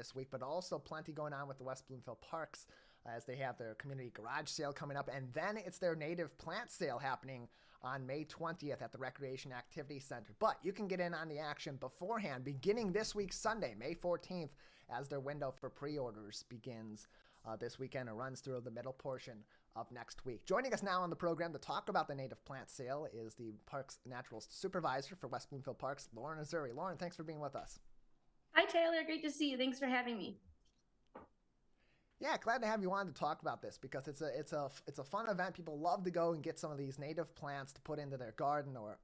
this week, but also plenty going on with the West Bloomfield Parks as they have their community garage sale coming up. And then it's their native plant sale happening on May 20th at the Recreation Activity Center. But you can get in on the action beforehand, beginning this week, Sunday, May 14th, as their window for pre-orders begins this weekend and runs through the middle portion of next week. Joining us now on the program to talk about the native plant sale is the Parks Naturalist Supervisor for West Bloomfield Parks, Lauren Azoury. Lauren, thanks for being with us. Hi, Taylor. Great to see you. Thanks for having me. Yeah, glad to have you on to talk about this because it's a fun event. People love to go and get some of these native plants to put into their garden or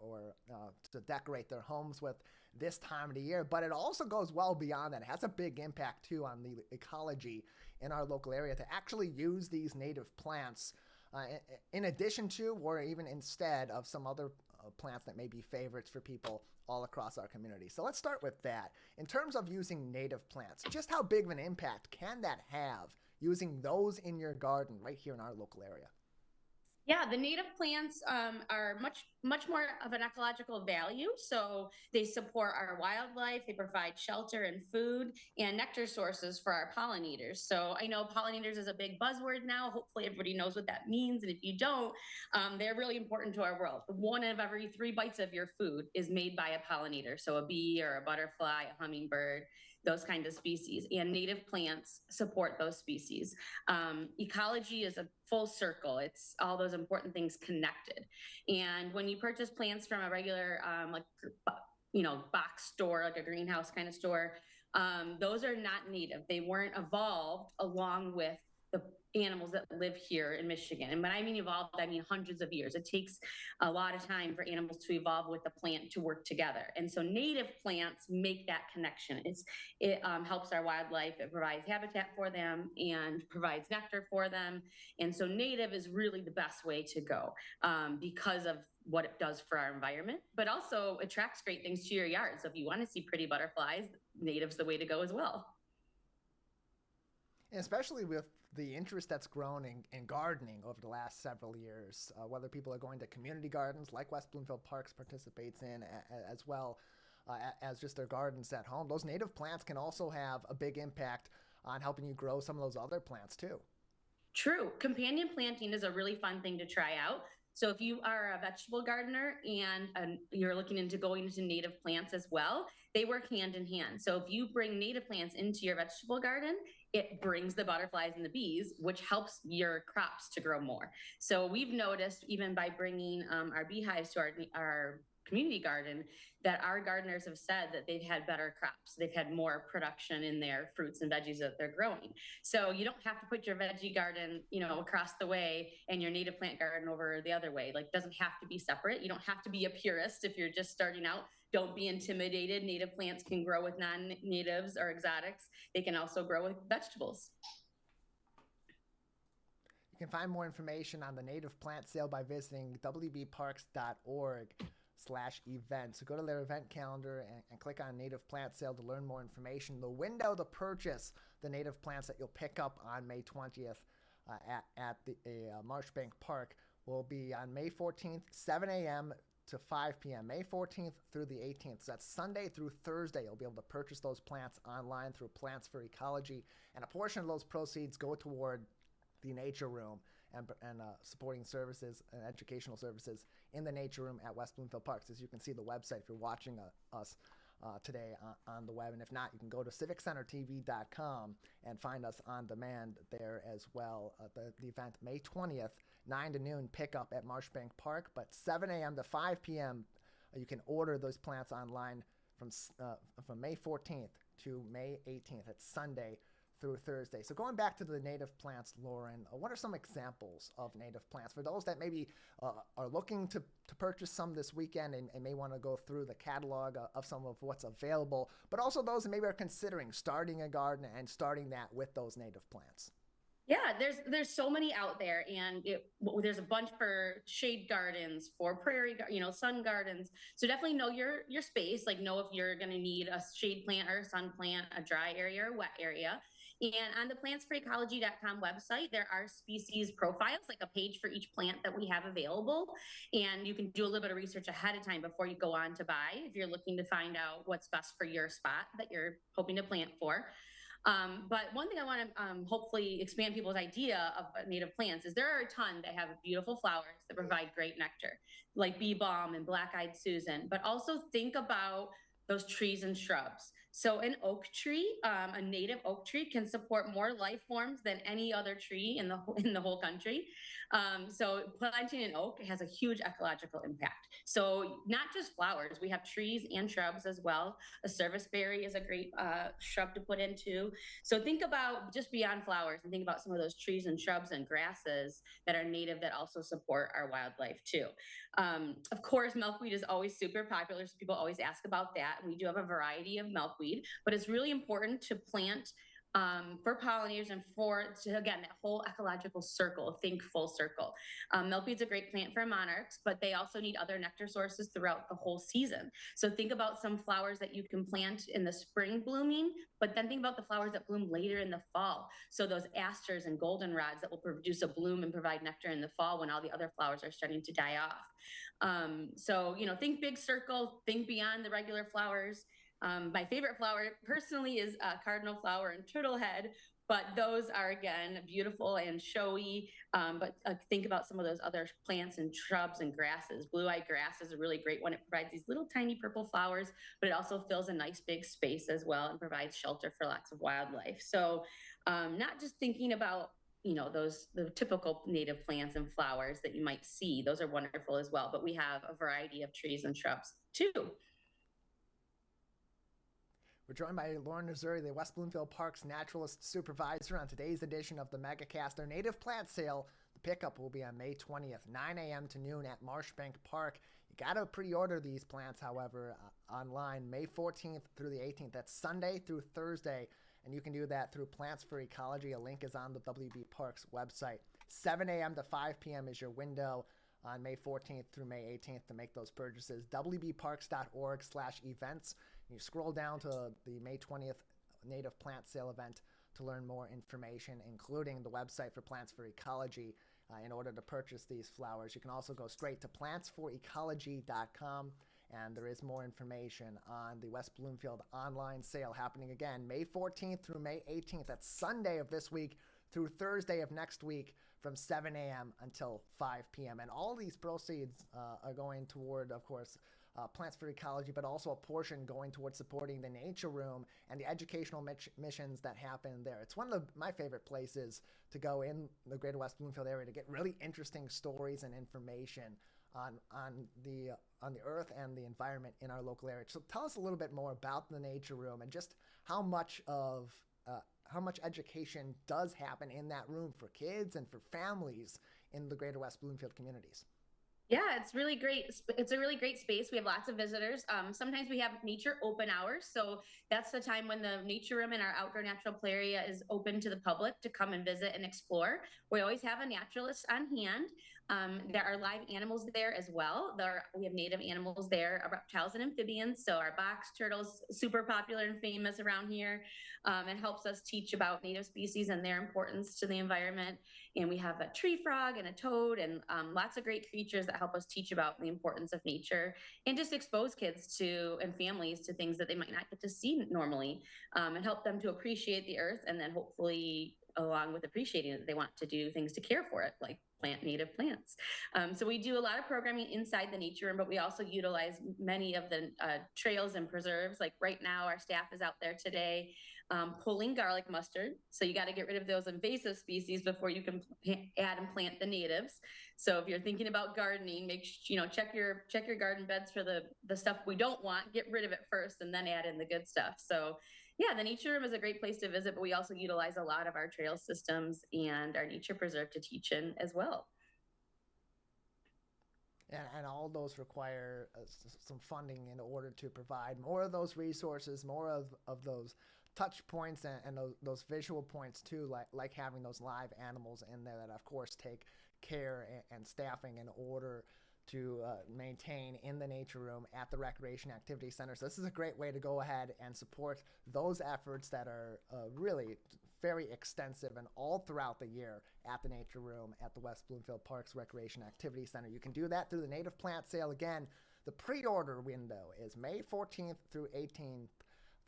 to decorate their homes with this time of the year. But it also goes well beyond that. It has a big impact too on the ecology in our local area to actually use these native plants in addition to or even instead of some other plants that may be favorites for people all across our community. So let's start with that. In terms of using native plants, just how big of an impact can that have using those in your garden right here in our local area? Yeah, the native plants are much more of an ecological value. So they support our wildlife, they provide shelter and food and nectar sources for our pollinators. So I know pollinators is a big buzzword now. Hopefully everybody knows what that means. And if you don't, they're really important to our world. One of every 3 bites of your food is made by a pollinator. So a bee or a butterfly, a hummingbird, those kinds of species. And native plants support those species. Ecology is a full circle. It's all those important things connected. And when you purchase plants from a regular, box store, like a greenhouse kind of store, those are not native. They weren't evolved along with the animals that live here in Michigan. And when I mean evolved, I mean hundreds of years. It takes a lot of time for animals to evolve with the plant to work together. And so native plants make that connection. It helps our wildlife. It provides habitat for them and provides nectar for them. And so native is really the best way to go because of what it does for our environment, but also attracts great things to your yard. So if you want to see pretty butterflies, native's the way to go as well. And especially with the interest that's grown in gardening over the last several years, whether people are going to community gardens like West Bloomfield Parks participates in, as well as just their gardens at home, those native plants can also have a big impact on helping you grow some of those other plants too. True. Companion planting is a really fun thing to try out. So if you are a vegetable gardener and you're looking into going into native plants as well, they work hand in hand. So if you bring native plants into your vegetable garden, it brings the butterflies and the bees, which helps your crops to grow more. So we've noticed even by bringing our beehives to our community garden that our gardeners have said that they've had better crops. They've had more production in their fruits and veggies that they're growing. So you don't have to put your veggie garden, across the way and your native plant garden over the other way. Like, it doesn't have to be separate. You don't have to be a purist if you're just starting out. Don't be intimidated. Native plants can grow with non-natives or exotics. They can also grow with vegetables. You can find more information on the native plant sale by visiting wbparks.org/event. So go to their event calendar and click on native plant sale to learn more information. The window to purchase the native plants that you'll pick up on May 20th at the Marshbank Park will be on May 14th, 7 a.m. to 5 p.m. May 14th through the 18th. So that's Sunday through Thursday. You'll be able to purchase those plants online through Plants for Ecology, and a portion of those proceeds go toward the Nature Room and supporting services and educational services in the Nature Room at West Bloomfield Parks. As you can see the website if you're watching us today on the web. And if not, you can go to civiccentertv.com and find us on demand there as well. The event, May 20th, 9 to noon, pickup at Marshbank Park, but 7 a.m. to 5 p.m. You can order those plants online from May 14th to May 18th. It's Sunday through Thursday. So going back to the native plants, Lauren, what are some examples of native plants for those that maybe are looking to purchase some this weekend and may want to go through the catalog of some of what's available, but also those that maybe are considering starting a garden and starting that with those native plants? Yeah, there's so many out there, and there's a bunch for shade gardens, for prairie, sun gardens. So definitely know your space. Like, know if you're going to need a shade plant or a sun plant, a dry area or wet area. And on the plantsforecology.com website, there are species profiles, like a page for each plant that we have available. And you can do a little bit of research ahead of time before you go on to buy if you're looking to find out what's best for your spot that you're hoping to plant for. But one thing I want to hopefully expand people's idea of native plants is there are a ton that have beautiful flowers that provide great nectar, like bee balm and black-eyed Susan. But also think about those trees and shrubs. So an oak tree, a native oak tree, can support more life forms than any other tree in the whole country. So planting an oak has a huge ecological impact. So not just flowers, we have trees and shrubs as well. A serviceberry is a great shrub to put into. So think about just beyond flowers and think about some of those trees and shrubs and grasses that are native that also support our wildlife too. Of course, milkweed is always super popular, so people always ask about that. We do have a variety of milkweed, but it's really important to plant for pollinators and again, that whole ecological circle, think full circle. Milkweed's a great plant for monarchs, but they also need other nectar sources throughout the whole season. So think about some flowers that you can plant in the spring blooming, but then think about the flowers that bloom later in the fall. So those asters and goldenrods that will produce a bloom and provide nectar in the fall when all the other flowers are starting to die off. So, think big circle, think beyond the regular flowers. My favorite flower personally is cardinal flower and turtlehead, but those are again beautiful and showy. But think about some of those other plants and shrubs and grasses. Blue-eyed grass is a really great one. It provides these little tiny purple flowers, but it also fills a nice big space as well and provides shelter for lots of wildlife. So not just thinking about the typical native plants and flowers that you might see. Those are wonderful as well, but we have a variety of trees and shrubs too. We're joined by Lauren Azoury, the West Bloomfield Parks Naturalist Supervisor, on today's edition of the MegaCast. Their native plant sale, the pickup will be on May 20th, 9 a.m. to noon at Marshbank Park. You got to pre-order these plants, however, online May 14th through the 18th. That's Sunday through Thursday, and you can do that through Plants for Ecology. A link is on the WB Parks website. 7 a.m. to 5 p.m. is your window on May 14th through May 18th to make those purchases. wbparks.org/events. You scroll down to the May 20th native plant sale event to learn more information, including the website for Plants for Ecology, in order to purchase these flowers. You can also go straight to plantsforecology.com, and there is more information on the West Bloomfield online sale happening again May 14th through May 18th. That's Sunday of this week through Thursday of next week from 7 a.m. until 5 p.m. And all these proceeds are going toward, of course, Plants for Ecology, but also a portion going towards supporting the Nature Room and the educational missions that happen there. It's one of my favorite places to go in the greater West Bloomfield area to get really interesting stories and information on the earth and the environment in our local area. So tell us a little bit more about the Nature Room and just how much education does happen in that room for kids and for families in the greater West Bloomfield communities. Yeah, it's really great. It's a really great space. We have lots of visitors. Sometimes we have nature open hours. So that's the time when the nature room in our outdoor natural play area is open to the public to come and visit and explore. We always have a naturalist on hand. There are live animals there as well. We have native animals there, reptiles and amphibians. So our box turtles, super popular and famous around here. It helps us teach about native species and their importance to the environment. And we have a tree frog and a toad and lots of great creatures that help us teach about the importance of nature and just expose kids and families to things that they might not get to see normally, and help them to appreciate the earth, and then hopefully along with appreciating it, they want to do things to care for it, like plant native plants. So we do a lot of programming inside the nature room, but we also utilize many of the trails and preserves. Like right now, our staff is out there today pulling garlic mustard. So you got to get rid of those invasive species before you can add and plant the natives. So if you're thinking about gardening, check your garden beds for the stuff we don't want, get rid of it first, and then add in the good stuff. So yeah, the nature room is a great place to visit, but we also utilize a lot of our trail systems and our nature preserve to teach in as well. And all those require some funding in order to provide more of those resources, more of those touch points and those visual points too, like having those live animals in there that, of course, take care and staffing in order to maintain in the nature room at the Recreation Activity Center. So this is a great way to go ahead and support those efforts that are really very extensive and all throughout the year at the nature room at the West Bloomfield Parks Recreation Activity Center. You can do that through the native plant sale. Again, the pre-order window is May 14th through 18th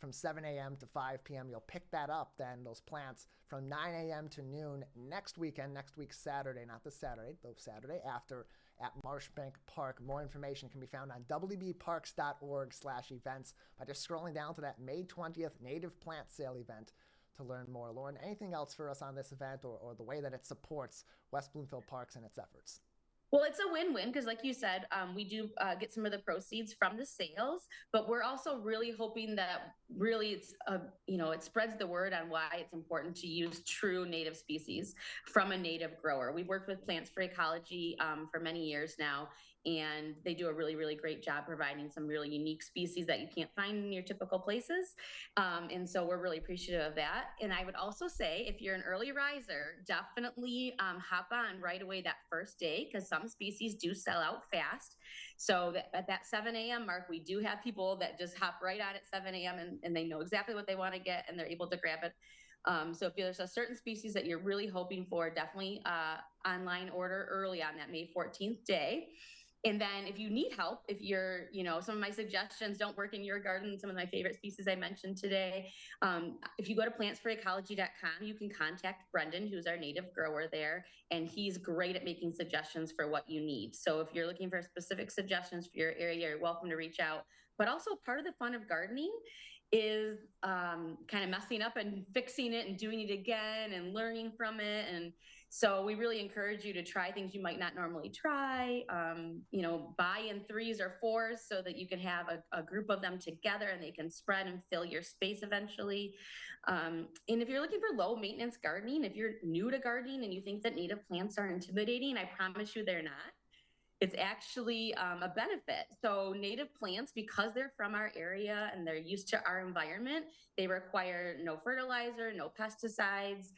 from 7 a.m. to 5 p.m. You'll pick that up then, those plants, from 9 a.m. to noon next week's Saturday, not this Saturday, the Saturday after, at Marshbank Park. More information can be found on wbparks.org/events by just scrolling down to that May 20th native plant sale event to learn more. Lauren, anything else for us on this event or the way that it supports West Bloomfield Parks and its efforts? Well, it's a win-win because, like you said, we do get some of the proceeds from the sales, but we're also really hoping that really it's it spreads the word on why it's important to use true native species from a native grower. We've worked with Plants for Ecology for many years now, and they do a really, really great job providing some really unique species that you can't find in your typical places. And so we're really appreciative of that. And I would also say, if you're an early riser, definitely hop on right away that first day, because some species do sell out fast. So at that 7 a.m. mark, we do have people that just hop right on at 7 a.m. and they know exactly what they want to get and they're able to grab it. So if there's a certain species that you're really hoping for, definitely online order early on that May 14th day. And then if you need help, if you're, some of my suggestions don't work in your garden, some of my favorite species I mentioned today, if you go to plantsforecology.com, you can contact Brendan, who's our native grower there, and he's great at making suggestions for what you need. So if you're looking for specific suggestions for your area, you're welcome to reach out. But also part of the fun of gardening is kind of messing up and fixing it and doing it again and learning from it. And so we really encourage you to try things you might not normally try, buy in 3s or 4s so that you can have a group of them together and they can spread and fill your space eventually. And if you're looking for low maintenance gardening, if you're new to gardening and you think that native plants are intimidating, I promise you they're not. It's actually a benefit. So native plants, because they're from our area and they're used to our environment, they require no fertilizer, no pesticides.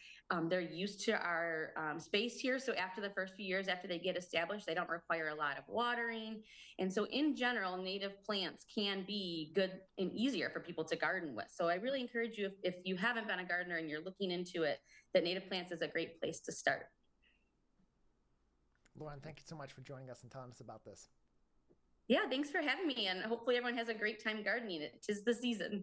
They're used to our space here. So after the first few years, after they get established, they don't require a lot of watering. And so in general, native plants can be good and easier for people to garden with. So I really encourage you, if you haven't been a gardener and you're looking into it, that native plants is a great place to start. Lauren, thank you so much for joining us and telling us about this. Yeah, thanks for having me. And hopefully everyone has a great time gardening. It is the season.